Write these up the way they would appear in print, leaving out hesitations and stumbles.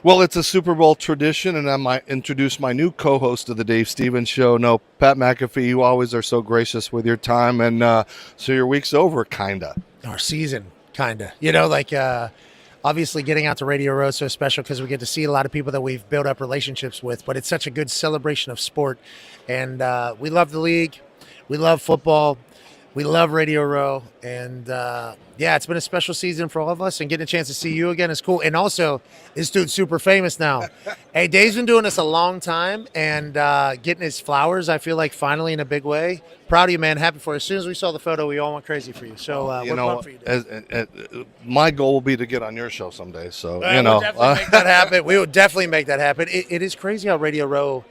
Well, it's a Super Bowl tradition, and I might introduce my new co-host of the Dave Stevens Show. No, Pat McAfee. You always are so gracious with your time, and so your week's over, kinda. Our season, kind of. Obviously getting out to Radio Row is so special because we get to see a lot of people that we've built up relationships with, but it's such a good celebration of sport. And we love the league. We love football. We love Radio Row. And yeah, it's been a special season for all of us. And getting a chance to see you again is cool. And also, this dude's super famous now. Hey, Dave's been doing this a long time and getting his flowers, I feel like, finally in a big way. Proud of you, man. Happy for you. As soon as we saw the photo, we all went crazy for you. So You we're know, pumped for you, Dave. my goal will be to get on your show someday. So We'll definitely make that happen. We will definitely make that happen. It is crazy how Radio Row.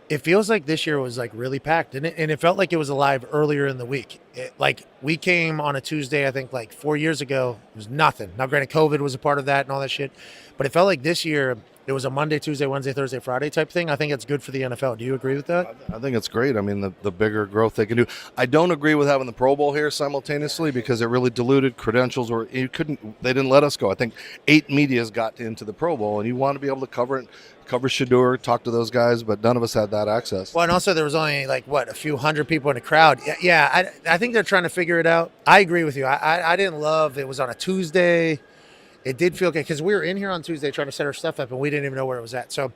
It feels like this year was like really packed, and it felt like it was alive earlier in the week. Like we came on a Tuesday, I think like 4 years ago. It was nothing. Now, granted, COVID was a part of that and all that shit, but it felt like this year it was a Monday, Tuesday, Wednesday, Thursday, Friday type thing. I think it's good for the NFL. Do you agree with that? I think it's great. I mean, the bigger growth they can do. I don't agree with having the Pro Bowl here simultaneously because it really diluted credentials. Or they didn't let us go. I think 8 media's got into the Pro Bowl, and you want to be able to cover it, cover Shador, talk to those guys, but none of us had that access. Well, and also there was only like what a few hundred people in the crowd. Yeah, I think they're trying to figure it out. I agree with you. I didn't love it was on a Tuesday. It did feel good because we were in here on Tuesday trying to set our stuff up and we didn't even know where it was at. So,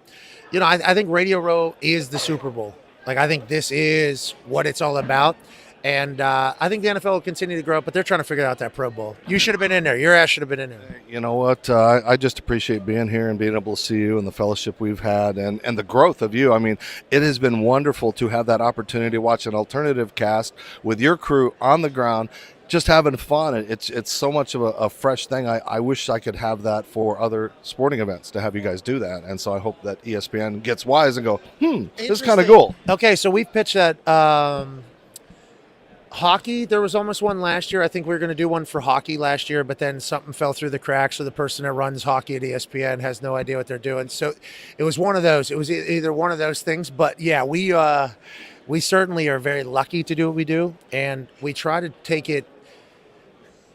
I think Radio Row is the Super Bowl. Like, I think this is what it's all about. And I think the NFL will continue to grow, but they're trying to figure out that Pro Bowl. You should have been in there. Your ass should have been in there. You know what? I just appreciate being here and being able to see you and the fellowship we've had and the growth of you. I mean, it has been wonderful to have that opportunity to watch an alternative cast with your crew on the ground, just having fun. It's so much of a fresh thing. I wish I could have that for other sporting events to have you guys do that. And so I hope that ESPN gets wise and go, this is kind of cool. Okay, so we've pitched that. Hockey, there was almost one last year. I think we were going to do one for hockey last year, but then something fell through the cracks. So the person that runs hockey at ESPN has no idea what they're doing. So it was one of those. It was either one of those things. But yeah, we certainly are very lucky to do what we do, and we try to take it.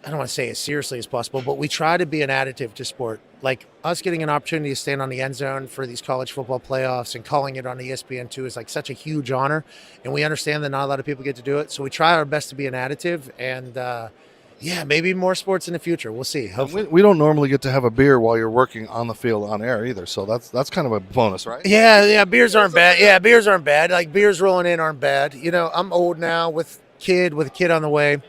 I don't want to say as seriously as possible, but we try to be an additive to sport. Like us getting an opportunity to stand on the end zone for these college football playoffs and calling it on ESPN2 is like such a huge honor. And we understand that not a lot of people get to do it. So we try our best to be an additive and, yeah, maybe more sports in the future. We'll see. We don't normally get to have a beer while you're working on the field on air either. So that's kind of a bonus, right? Yeah, beers aren't bad. Yeah, beers aren't bad. Like beers rolling in aren't bad. I'm old now with a kid on the way.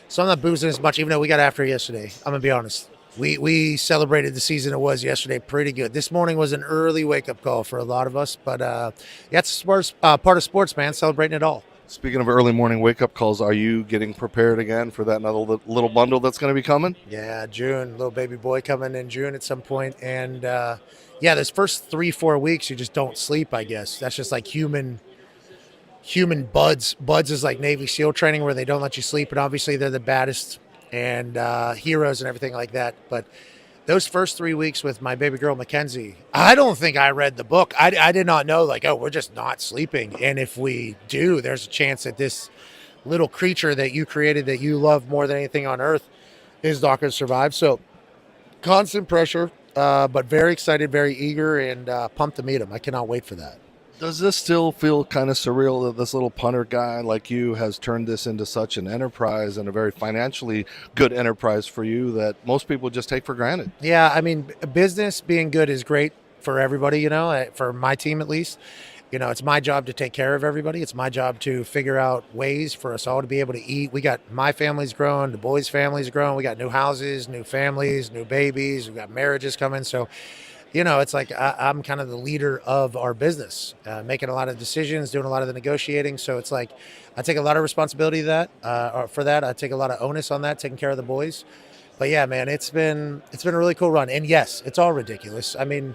So I'm not boozing as much, even though we got after it yesterday. I'm going to be honest. We celebrated the season it was yesterday pretty good. This morning was an early wake-up call for a lot of us. But that's part of sports, man, celebrating it all. Speaking of early morning wake-up calls, are you getting prepared again for that another little bundle that's going to be coming? Yeah, June. Little baby boy coming in June at some point. And, yeah, those first 3-4 weeks, you just don't sleep, I guess. That's just like human buds. Buds is like Navy SEAL training where they don't let you sleep, and obviously they're the baddest and heroes and everything like that. But those first 3 weeks with my baby girl Mackenzie, I don't think I read the book. I did not know, like, oh, we're just not sleeping, and if we do, there's a chance that this little creature that you created that you love more than anything on earth is not going to survive. So constant pressure, but very excited, very eager, and pumped to meet him. I cannot wait for that. Does this still feel kind of surreal that this little punter guy like you has turned this into such an enterprise and a very financially good enterprise for you that most people just take for granted? Yeah, I mean, business being good is great for everybody, for my team at least. It's my job to take care of everybody. It's my job to figure out ways for us all to be able to eat. We got my family's growing, the boys' family's growing. We got new houses, new families, new babies. We got marriages coming. So it's like I'm kind of the leader of our business, making a lot of decisions, doing a lot of the negotiating. So it's like I take a lot of responsibility for that. I take a lot of onus on that, taking care of the boys. But yeah, man, it's been a really cool run. And yes, it's all ridiculous. I mean,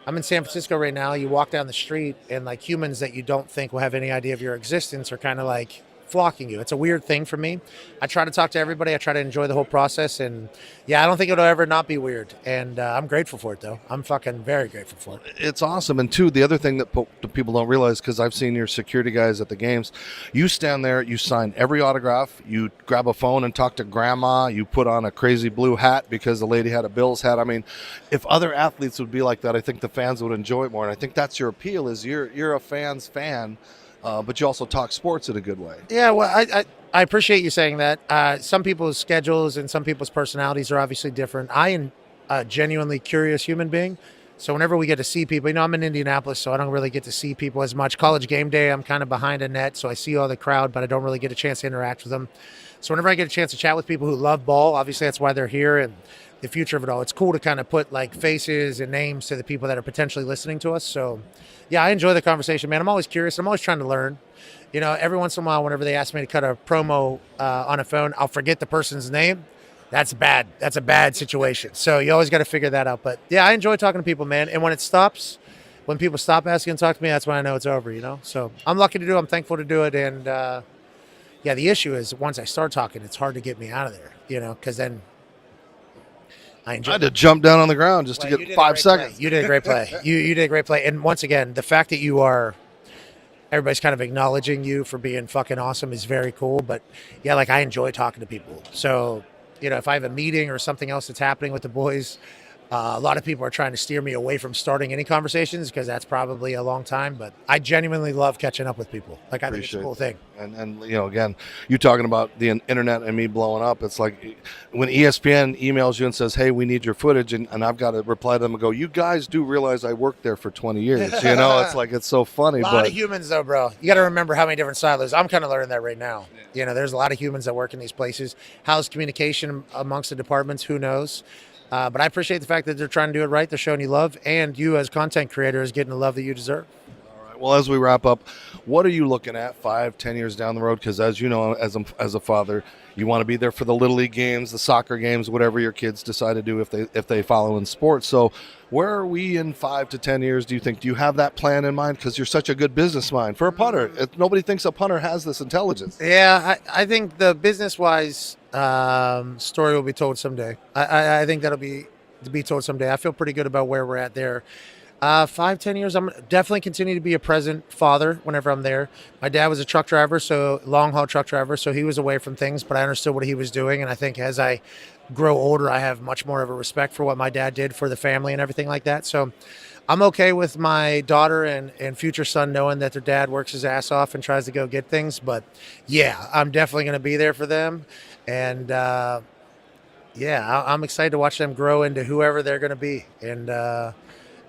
I'm in San Francisco right now. You walk down the street and like humans that you don't think will have any idea of your existence are kind of like flocking you. It's a weird thing for me. I try to talk to everybody. I try to enjoy the whole process, and yeah, I don't think it'll ever not be weird. And I'm grateful for it, though. I'm fucking very grateful for it. It's awesome. And two, the other thing that people don't realize, because I've seen your security guys at the games, you stand there, you sign every autograph, you grab a phone and talk to grandma, you put on a crazy blue hat because the lady had a Bills hat. I mean, if other athletes would be like that, I think the fans would enjoy it more. And I think that's your appeal, is you're a fan's fan, but you also talk sports in a good way. Yeah, well, I appreciate you saying that. Some people's schedules and some people's personalities are obviously different. I am a genuinely curious human being. So whenever we get to see people, I'm in Indianapolis, so I don't really get to see people as much. College game day, I'm kind of behind a net, so I see all the crowd, but I don't really get a chance to interact with them. So whenever I get a chance to chat with people who love ball, obviously that's why they're here and the future of it all. It's cool to kind of put like faces and names to the people that are potentially listening to us. So yeah, I enjoy the conversation, man. I'm always curious. I'm always trying to learn. Every once in a while, whenever they ask me to cut a promo on a phone, I'll forget the person's name. That's bad. That's a bad situation. So you always got to figure that out. But yeah, I enjoy talking to people, man. And when it stops, when people stop asking to talk to me, that's when I know it's over, So I'm lucky to do it. I'm thankful to do it. And yeah, the issue is once I start talking, it's hard to get me out of there, because then I enjoy I had to jump down on the ground just to get 5 seconds. You did a great play. You did a great play. And once again, the fact that everybody's kind of acknowledging you for being fucking awesome is very cool. But yeah, like I enjoy talking to people. So, if I have a meeting or something else that's happening with the boys, a lot of people are trying to steer me away from starting any conversations because that's probably a long time. But I genuinely love catching up with people. Like I think it's a cool thing. And again, you talking about the internet and me blowing up. It's like when ESPN emails you and says, "Hey, we need your footage," and I've got to reply to them and go, "You guys do realize I worked there for 20 years." It's like it's so funny. A lot of humans, though, bro. You got to remember how many different silos. I'm kind of learning that right now. Yeah. There's a lot of humans that work in these places. How's communication amongst the departments? Who knows? But I appreciate the fact that they're trying to do it right. They're showing you love, and you as content creator is getting the love that you deserve. All right. Well, as we wrap up, what are you looking at 5-10 years down the road? Because as you know, as a father, you want to be there for the Little League games, the soccer games, whatever your kids decide to do if they follow in sports. So where are we in 5 to 10 years, do you think? Do you have that plan in mind? Because you're such a good business mind. For a punter, nobody thinks a punter has this intelligence. Yeah, I think the business-wise story will be told someday. I think that'll be told someday. I feel pretty good about where we're at there. 5-10 years, I'm definitely continue to be a present father whenever I'm there. My dad was a truck driver, so long haul truck driver, so he was away from things, but I understood what he was doing. And I think as I grow older, I have much more of a respect for what my dad did for the family and everything like that. So I'm okay with my daughter and future son knowing that their dad works his ass off and tries to go get things. But yeah, I'm definitely going to be there for them. And I'm excited to watch them grow into whoever they're going to be. And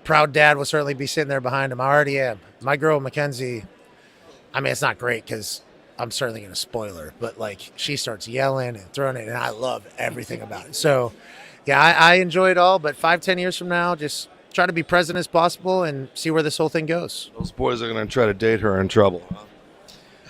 proud dad will certainly be sitting there behind them. I already am. My girl, Mackenzie, I mean, it's not great because I'm certainly going to spoil her, but like she starts yelling and throwing it, and I love everything about it. So, yeah, I enjoy it all. But 5-10 years from now, just try to be present as possible and see where this whole thing goes. Those boys are going to try to date her in trouble. Huh?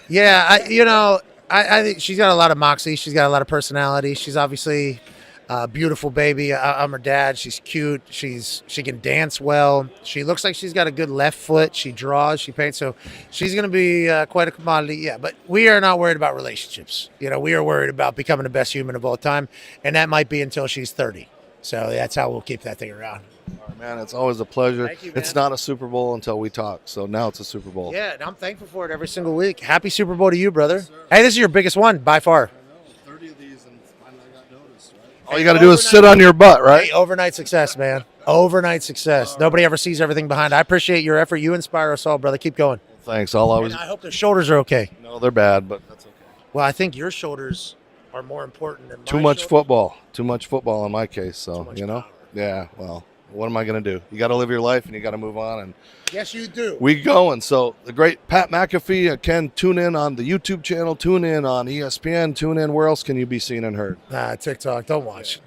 Yeah, I think she's got a lot of moxie. She's got a lot of personality. She's obviously a beautiful baby. I'm her dad. She's cute. She can dance well. She looks like she's got a good left foot. She draws. She paints. So she's going to be quite a commodity. Yeah, but we are not worried about relationships. We are worried about becoming the best human of all time, and that might be until she's 30. So that's how we'll keep that thing around. All right, man, it's always a pleasure. Thank you, man. It's not a Super Bowl until we talk, so now it's a Super Bowl. Yeah, and I'm thankful for it every single week. Happy Super Bowl to you, brother. Yes, hey, this is your biggest one by far. I know, 30 of these, and finally I got noticed, right? All you got to do is sit on your butt, right? Hey, overnight success, man. Overnight success. Nobody ever sees everything behind it. I appreciate your effort. You inspire us all, brother. Keep going. Thanks. I'll always. And I hope their shoulders are okay. No, they're bad, but that's okay. Well, I think your shoulders are more important than Too much football. Too much football in my case, so, power. Yeah, well, what am I going to do? You got to live your life, and you got to move on. And yes, you do. We going. So the great Pat McAfee, Ken, tune in on the YouTube channel, tune in on ESPN, tune in. Where else can you be seen and heard? TikTok. Don't watch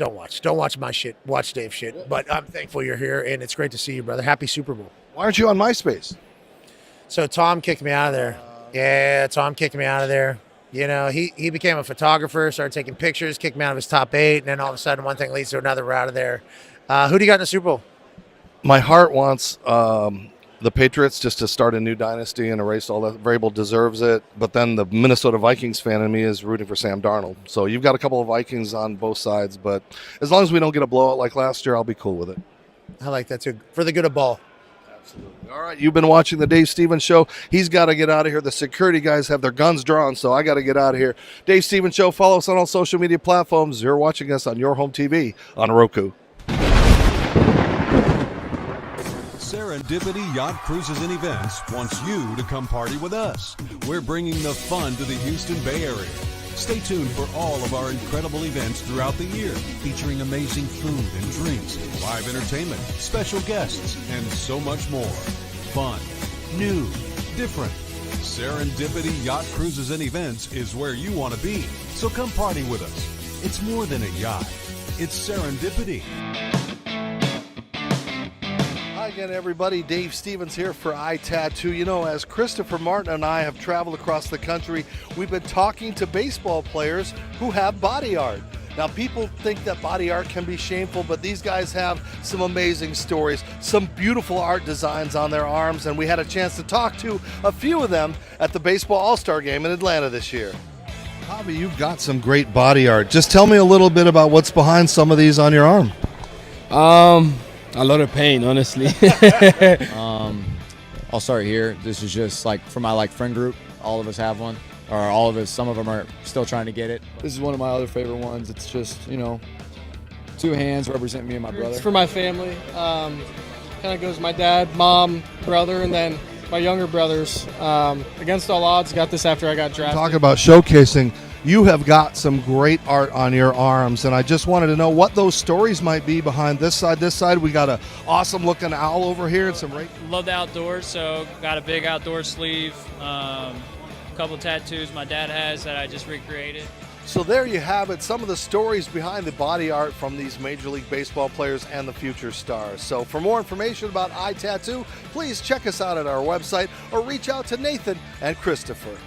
my shit. Watch Dave's shit. But I'm thankful you're here, and it's great to see you, brother. Happy Super Bowl. Why aren't you on MySpace? So Tom kicked me out of there. Tom kicked me out of there. He became a photographer, started taking pictures, kicked me out of his top 8, and then all of a sudden one thing leads to another. We're out of there. Who do you got in the Super Bowl? My heart wants the Patriots just to start a new dynasty and erase all that. Vrabel deserves it, but then the Minnesota Vikings fan in me is rooting for Sam Darnold. So you've got a couple of Vikings on both sides, but as long as we don't get a blowout like last year, I'll be cool with it. I like that too. For the good of ball. Absolutely. All right, you've been watching the Dave Stevens Show. He's got to get out of here. The security guys have their guns drawn, so I got to get out of here. Dave Stevens Show. Follow us on all social media platforms. You're watching us on your home TV on Roku. Serendipity Yacht Cruises and Events wants you to come party with us. We're bringing the fun to the Houston Bay Area. Stay tuned for all of our incredible events throughout the year, featuring amazing food and drinks, live entertainment, special guests, and so much more. Fun, new, different. Serendipity Yacht Cruises and Events is where you want to be. So come party with us. It's more than a yacht. It's serendipity. Hi again, everybody. Dave Stevens here for iTattoo. You know, as Christopher Martin and I have traveled across the country, we've been talking to baseball players who have body art. Now, people think that body art can be shameful, but these guys have some amazing stories, some beautiful art designs on their arms, and we had a chance to talk to a few of them at the Baseball All-Star Game in Atlanta this year. Javi, you've got some great body art. Just tell me a little bit about what's behind some of these on your arm. A lot of pain, honestly. I'll start here. This is just like for my friend group. All of us have one, or all of us. Some of them are still trying to get it. This is one of my other favorite ones. It's just, you know, two hands represent me and my brother. It's for my family. Kind of goes my dad, mom, brother, and then my younger brothers. Against all odds, got this after I got drafted. Talk about showcasing. You have got some great art on your arms, and I just wanted to know what those stories might be behind this side. This side, we got an awesome-looking owl over here and some great. Love the outdoors, so got a big outdoor sleeve, a couple tattoos my dad has that I just recreated. So there you have it, some of the stories behind the body art from these Major League Baseball players and the future stars. So for more information about iTattoo, please check us out at our website or reach out to Nathan and Christopher.